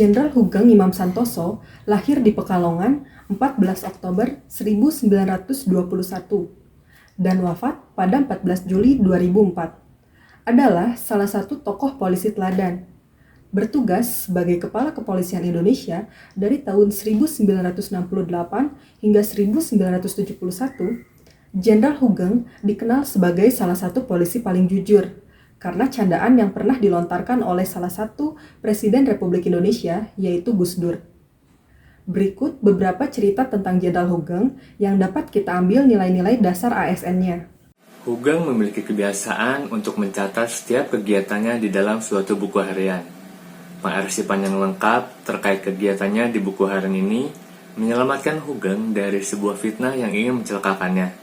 Jenderal Hugeng Imam Santoso lahir di Pekalongan 14 Oktober 1921 dan wafat pada 14 Juli 2004. Adalah salah satu tokoh polisi teladan. Bertugas sebagai Kepala Kepolisian Indonesia dari tahun 1968 hingga 1971, Jenderal Hugeng dikenal sebagai salah satu polisi paling jujur karena candaan yang pernah dilontarkan oleh salah satu Presiden Republik Indonesia, yaitu Gus Dur. Berikut beberapa cerita tentang Jenderal Hugeng yang dapat kita ambil nilai-nilai dasar ASN-nya. Hugeng memiliki kebiasaan untuk mencatat setiap kegiatannya di dalam suatu buku harian. Pengarsipan yang lengkap terkait kegiatannya di buku harian ini menyelamatkan Hugeng dari sebuah fitnah yang ingin mencelakakannya.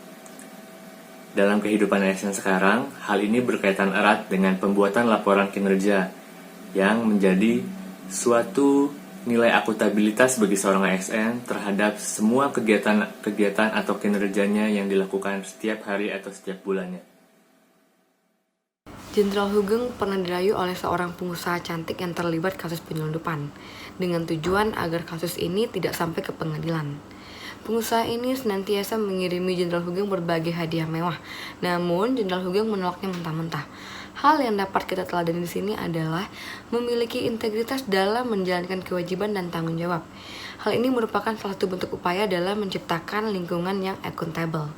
Dalam kehidupan ASN sekarang, hal ini berkaitan erat dengan pembuatan laporan kinerja yang menjadi suatu nilai akuntabilitas bagi seorang ASN terhadap semua kegiatan atau kinerjanya yang dilakukan setiap hari atau setiap bulannya. Jenderal Hugeng pernah dirayu oleh seorang pengusaha cantik yang terlibat kasus penyelundupan, dengan tujuan agar kasus ini tidak sampai ke pengadilan. Pengusaha ini senantiasa mengirimi Jenderal Hugeng berbagai hadiah mewah, namun Jenderal Hugeng menolaknya mentah-mentah. Hal yang dapat kita teladani di sini adalah memiliki integritas dalam menjalankan kewajiban dan tanggung jawab. Hal ini merupakan salah satu bentuk upaya dalam menciptakan lingkungan yang akuntabel.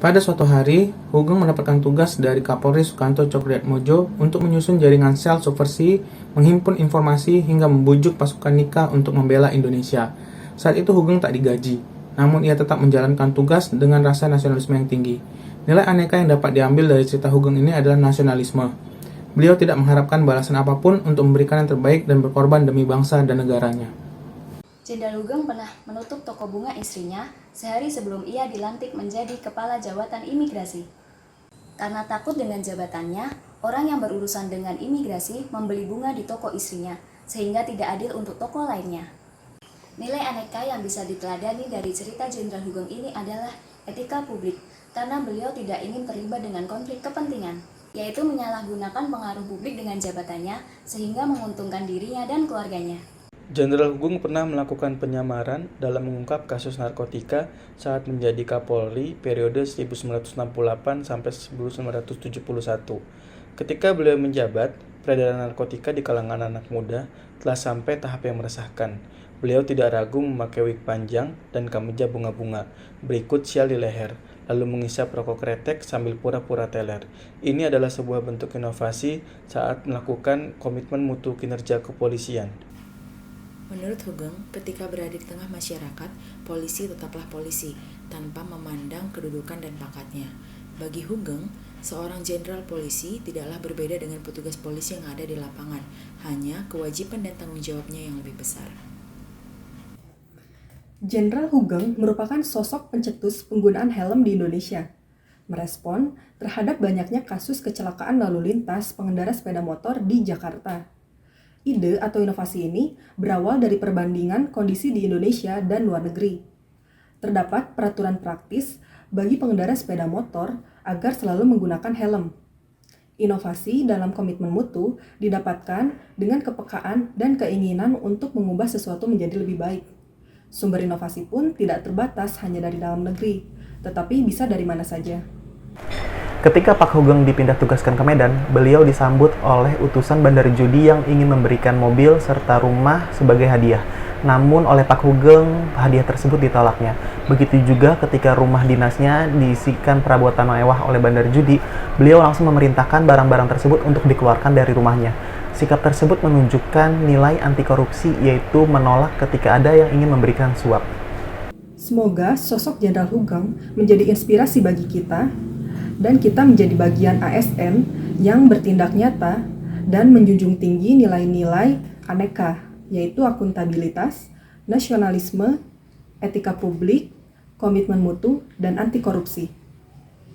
Pada suatu hari, Hugeng mendapatkan tugas dari Kapolri Sukanto Cokroatmojo untuk menyusun jaringan sel subversi, menghimpun informasi, hingga membujuk pasukan Nika untuk membela Indonesia. Saat itu Hugeng tak digaji, namun ia tetap menjalankan tugas dengan rasa nasionalisme yang tinggi. Nilai aneka yang dapat diambil dari cerita Hugeng ini adalah nasionalisme. Beliau tidak mengharapkan balasan apapun untuk memberikan yang terbaik dan berkorban demi bangsa dan negaranya. Jenderal Hugeng pernah menutup toko bunga istrinya sehari sebelum ia dilantik menjadi Kepala Jabatan Imigrasi. Karena takut dengan jabatannya, orang yang berurusan dengan imigrasi membeli bunga di toko istrinya, sehingga tidak adil untuk toko lainnya. Nilai aneka yang bisa diteladani dari cerita Jenderal Hugeng ini adalah etika publik, karena beliau tidak ingin terlibat dengan konflik kepentingan, yaitu menyalahgunakan pengaruh publik dengan jabatannya sehingga menguntungkan dirinya dan keluarganya. Jenderal Hugeng pernah melakukan penyamaran dalam mengungkap kasus narkotika saat menjadi Kapolri periode 1968 sampai 1971. Ketika beliau menjabat, peredaran narkotika di kalangan anak muda telah sampai tahap yang meresahkan. Beliau tidak ragu memakai wig panjang dan kemeja bunga-bunga, berikut syal di leher, lalu mengisap rokok kretek sambil pura-pura teler. Ini adalah sebuah bentuk inovasi saat melakukan komitmen mutu kinerja kepolisian. Menurut Hugeng, ketika berada di tengah masyarakat, polisi tetaplah polisi, tanpa memandang kedudukan dan pangkatnya. Bagi Hugeng, seorang jenderal polisi tidaklah berbeda dengan petugas polisi yang ada di lapangan, hanya kewajiban dan tanggung jawabnya yang lebih besar. Jenderal Hugeng merupakan sosok pencetus penggunaan helm di Indonesia. Merespon terhadap banyaknya kasus kecelakaan lalu lintas pengendara sepeda motor di Jakarta. Ide atau inovasi ini berawal dari perbandingan kondisi di Indonesia dan luar negeri. Terdapat peraturan praktis bagi pengendara sepeda motor agar selalu menggunakan helm. Inovasi dalam komitmen mutu didapatkan dengan kepekaan dan keinginan untuk mengubah sesuatu menjadi lebih baik. Sumber inovasi pun tidak terbatas hanya dari dalam negeri, tetapi bisa dari mana saja. Ketika Pak Hugeng dipindah tugaskan ke Medan, beliau disambut oleh utusan bandar judi yang ingin memberikan mobil serta rumah sebagai hadiah. Namun oleh Pak Hugeng, hadiah tersebut ditolaknya. Begitu juga ketika rumah dinasnya diisikan perabotan mewah oleh bandar judi, beliau langsung memerintahkan barang-barang tersebut untuk dikeluarkan dari rumahnya. Sikap tersebut menunjukkan nilai anti korupsi, yaitu menolak ketika ada yang ingin memberikan suap. Semoga sosok Jenderal Hugeng menjadi inspirasi bagi kita, dan kita menjadi bagian ASN yang bertindak nyata dan menjunjung tinggi nilai-nilai aneka, yaitu akuntabilitas, nasionalisme, etika publik, komitmen mutu, dan anti korupsi.